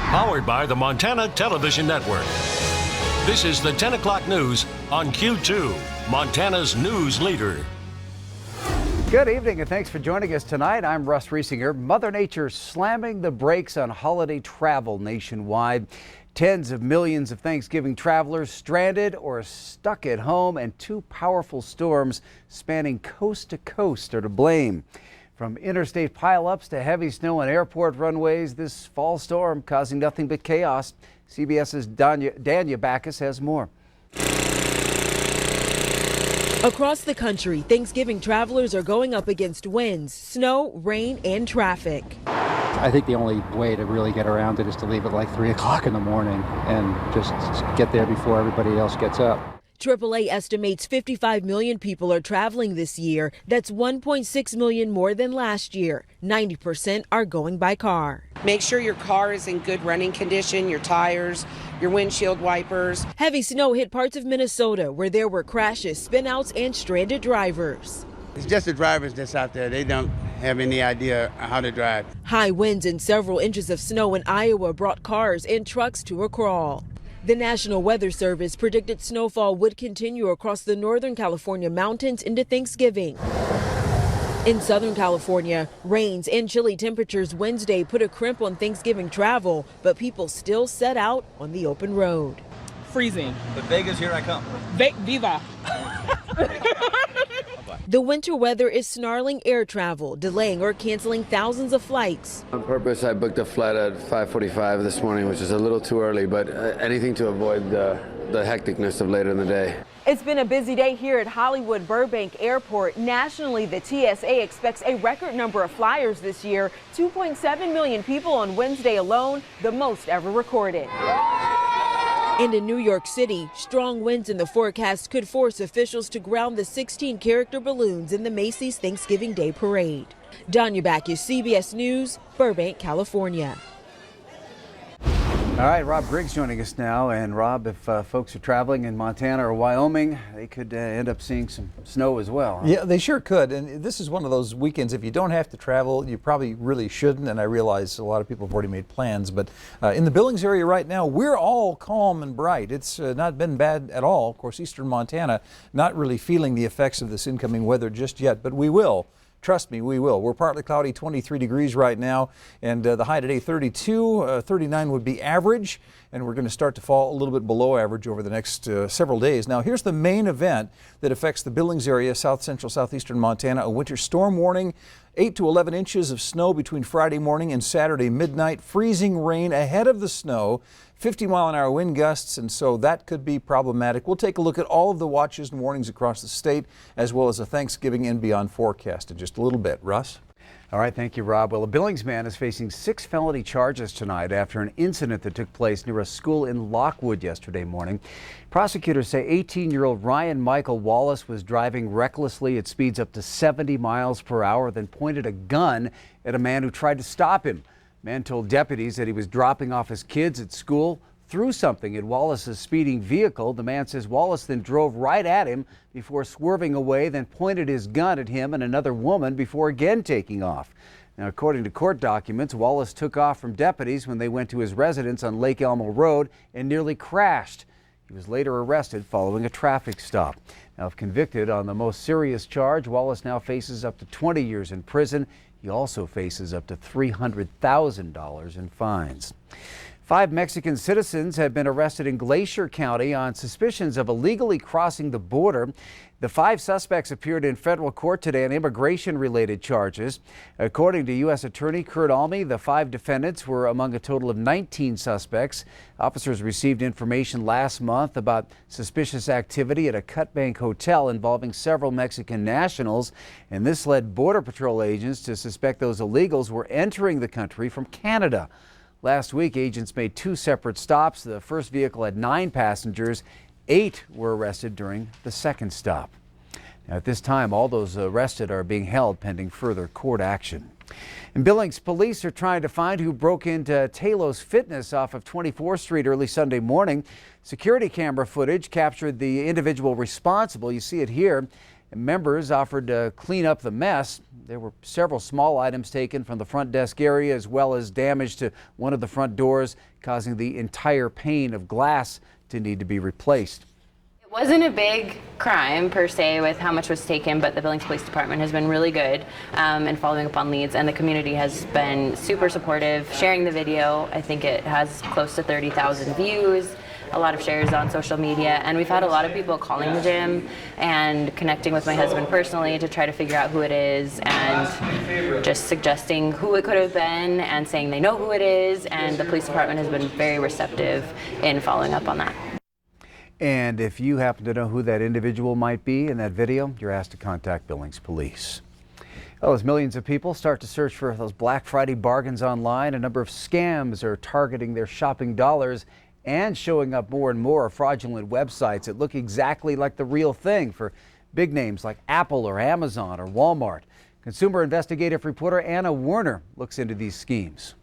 Powered by the Montana Television Network. This is the 10 o'clock news on Q2, Montana's news leader. Good evening and thanks for joining us tonight. I'm Russ Riesinger. Mother Nature slamming the brakes on holiday travel nationwide. Tens of millions of Thanksgiving travelers stranded or stuck at home, and two powerful storms spanning coast to coast are to blame. From interstate pileups to heavy snow on airport runways, this fall storm causing nothing but chaos. CBS's Danya Backus has more. Across the country, Thanksgiving travelers are going up against winds, snow, rain, and traffic. I think the only way to really get around it is to leave at like 3 o'clock in the morning and just get there before everybody else gets up. AAA estimates 55 million people are traveling this year. That's 1.6 million more than last year. 90% are going by car. Make sure your car is in good running condition, your tires, your windshield wipers. Heavy snow hit parts of Minnesota where there were crashes, spinouts, and stranded drivers. It's just the drivers that's out there. They don't have any idea how to drive. High winds and several inches of snow in Iowa brought cars and trucks to a crawl. The National Weather Service predicted snowfall would continue across the Northern California mountains into Thanksgiving. In Southern California, rains and chilly temperatures Wednesday put a crimp on Thanksgiving travel, but people still set out on the open road. Freezing. But Vegas, here I come. Viva. The winter weather is snarling air travel, delaying or canceling thousands of flights. On purpose, I booked a flight at 5:45 this morning, which is a little too early, but anything to avoid the hecticness of later in the day. It's been a busy day here at Hollywood Burbank Airport. Nationally, the TSA expects a record number of flyers this year. 2.7 million people on Wednesday alone, the most ever recorded. And in New York City, strong winds in the forecast could force officials to ground the 16-character balloons in the Macy's Thanksgiving Day Parade. Danya Backus, CBS News, Burbank, California. All right, Rob Griggs joining us now. And Rob, if folks are traveling in Montana or Wyoming, they could end up seeing some snow as well. Huh? Yeah, they sure could. And this is one of those weekends, if you don't have to travel, you probably really shouldn't. And I realize a lot of people have already made plans. But in the Billings area right now, we're all calm and bright. It's not been bad at all. Of course, eastern Montana not really feeling the effects of this incoming weather just yet, but we will. Trust me, we will. We're partly cloudy, 23 degrees right now, and the high today 32, 39 would be average, and we're going to start to fall a little bit below average over the next several days. Now, here's the main event that affects the Billings area, south central, southeastern Montana, a winter storm warning. 8 to 11 inches of snow between Friday morning and Saturday midnight, freezing rain ahead of the snow, 50-mile-an-hour wind gusts, and so that could be problematic. We'll take a look at all of the watches and warnings across the state, as well as a Thanksgiving and beyond forecast in just a little bit. Russ? All right, thank you, Rob. Well, a Billings man is facing 6 felony charges tonight after an incident that took place near a school in Lockwood yesterday morning. Prosecutors say 18-year-old Ryan Michael Wallace was driving recklessly at speeds up to 70 miles per hour, then pointed a gun at a man who tried to stop him. The man told deputies that he was dropping off his kids at school, threw something at Wallace's speeding vehicle. The man says Wallace then drove right at him before swerving away, then pointed his gun at him and another woman before again taking off. Now, according to court documents, Wallace took off from deputies when they went to his residence on Lake Elmo Road and nearly crashed. He was later arrested following a traffic stop. Now, if convicted on the most serious charge, Wallace now faces up to 20 years in prison. He also faces up to $300,000 in fines. 5 Mexican citizens have been arrested in Glacier County on suspicions of illegally crossing the border. The 5 suspects appeared in federal court today on immigration-related charges. According to U.S. Attorney Kurt Alme, the 5 defendants were among a total of 19 suspects. Officers received information last month about suspicious activity at a Cut Bank hotel involving several Mexican nationals, and this led Border Patrol agents to suspect those illegals were entering the country from Canada. Last week, agents made 2 separate stops. The first vehicle had 9 passengers. 8 were arrested during the second stop. Now, at this time, all those arrested are being held pending further court action. In Billings, police are trying to find who broke into Talos Fitness off of 24th Street early Sunday morning. Security camera footage captured the individual responsible. You see it here. And members offered to clean up the mess. There were several small items taken from the front desk area, as well as damage to one of the front doors, causing the entire pane of glass to need to be replaced. It wasn't a big crime per se with how much was taken, but the Billings Police Department has been really good in following up on leads, and the community has been super supportive. Sharing the video, I think it has close to 30,000 views, a lot of shares on social media, and we've had a lot of people calling the gym and connecting with my husband personally to try to figure out who it is and just suggesting who it could have been and saying they know who it is, and the police department has been very receptive in following up on that. And if you happen to know who that individual might be in that video, you're asked to contact Billings Police. Well, as millions of people start to search for those Black Friday bargains online, a number of scams are targeting their shopping dollars and showing up more and more fraudulent websites that look exactly like the real thing for big names like Apple or Amazon or Walmart. Consumer investigative reporter Anna Werner looks into these schemes.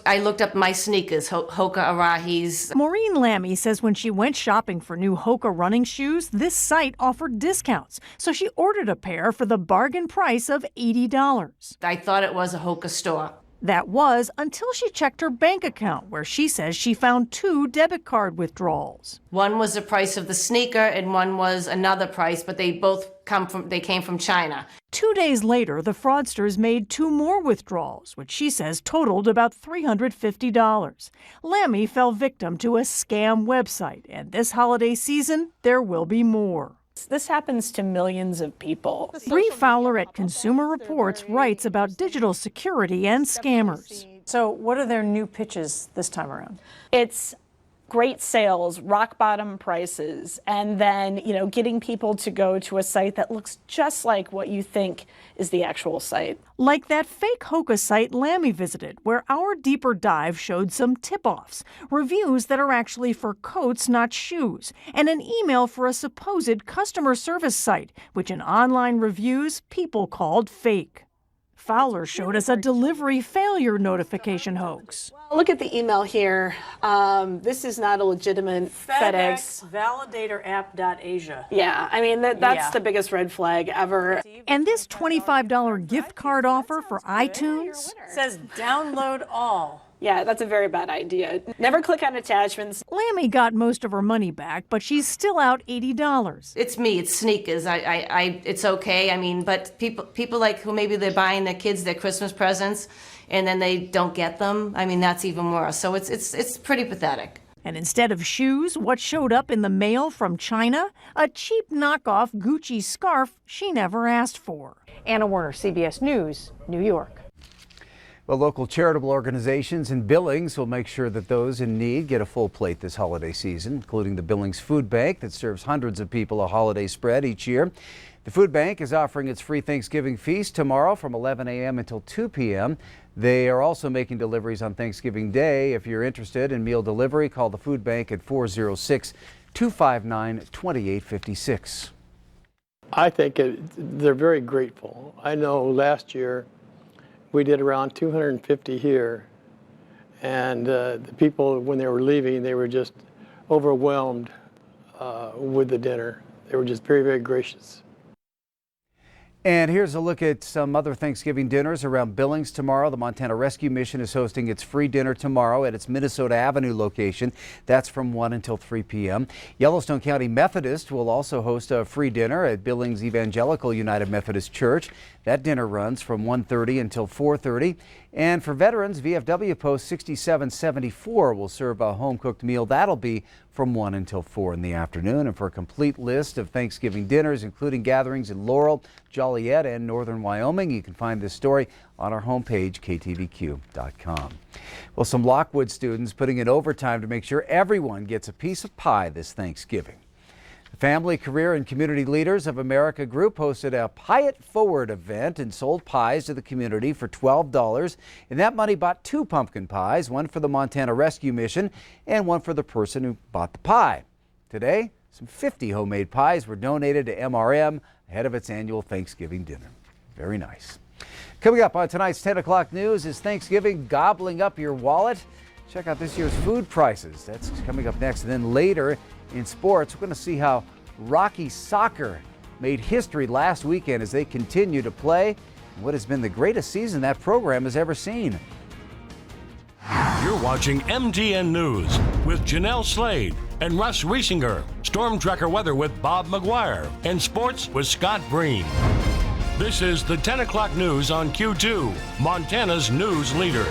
I looked up my sneakers, Hoka Arahis. Maureen Lammy says when she went shopping for new Hoka running shoes, this site offered discounts. So she ordered a pair for the bargain price of $80. I thought it was a Hoka store. That was until she checked her bank account, where she says she found 2 debit card withdrawals. One was the price of the sneaker and one was another price, but they both came from China. 2 days later, the fraudsters made 2 more withdrawals, which she says totaled about $350. Lammy fell victim to a scam website, and this holiday season, there will be more. This happens to millions of people. Bree Fowler at Consumer Reports writes about digital security and scammers. So what are their new pitches this time around? It's great sales, rock bottom prices, and then, getting people to go to a site that looks just like what you think is the actual site. Like that fake Hoka site Lammy visited, where our deeper dive showed some tip-offs, reviews that are actually for coats, not shoes, and an email for a supposed customer service site, which in online reviews people called fake. Fowler showed us a delivery failure notification hoax. Look at the email here. This is not a legitimate FedEx. Validatораpp.asia. Yeah, I mean, that's the biggest red flag ever. And this $25 gift card offer for iTunes Says download all. Yeah, that's a very bad idea. Never click on attachments. Lammy got most of her money back, but she's still out $80. It's me, it's sneakers. It's okay. I mean, but people like who maybe they're buying their kids their Christmas presents and then they don't get them. I mean, that's even worse. So it's pretty pathetic. And instead of shoes, what showed up in the mail from China? A cheap knockoff Gucci scarf she never asked for. Anna Werner, CBS News, New York. Well, local charitable organizations in Billings will make sure that those in need get a full plate this holiday season, including the Billings Food Bank that serves hundreds of people a holiday spread each year. The food bank is offering its free Thanksgiving feast tomorrow from 11 a.m. until 2 p.m. They are also making deliveries on Thanksgiving Day. If you're interested in meal delivery, call the food bank at 406-259-2856. I think they're very grateful. I know last year we did around 250 here, and the people, when they were leaving, they were just overwhelmed with the dinner. They were just very, very gracious. And here's a look at some other Thanksgiving dinners around Billings tomorrow. The Montana Rescue Mission is hosting its free dinner tomorrow at its Minnesota Avenue location. That's from 1 until 3 p.m. Yellowstone County Methodist will also host a free dinner at Billings Evangelical United Methodist Church. That dinner runs from 1:30 until 4:30. And for veterans, VFW Post 6774 will serve a home-cooked meal. That'll be from 1 until 4 in the afternoon. And for a complete list of Thanksgiving dinners, including gatherings in Laurel, Joliet, and northern Wyoming, you can find this story on our homepage, KTVQ.com. Well, some Lockwood students putting in overtime to make sure everyone gets a piece of pie this Thanksgiving. The Family, Career, and Community Leaders of America group hosted a Pie It Forward event and sold pies to the community for $12. And that money bought 2 pumpkin pies, one for the Montana Rescue Mission and one for the person who bought the pie. Today, some 50 homemade pies were donated to MRM ahead of its annual Thanksgiving dinner. Very nice. Coming up on tonight's 10 o'clock news, is Thanksgiving gobbling up your wallet? Check out this year's food prices. That's coming up next. And then later in sports, we're going to see how Rocky soccer made history last weekend as they continue to play what has been the greatest season that program has ever seen. You're watching MTN News with Janelle Slade and Russ Riesinger. Storm Tracker weather with Bob McGuire. And sports with Scott Breen. This is the 10 o'clock news on Q2, Montana's news leader.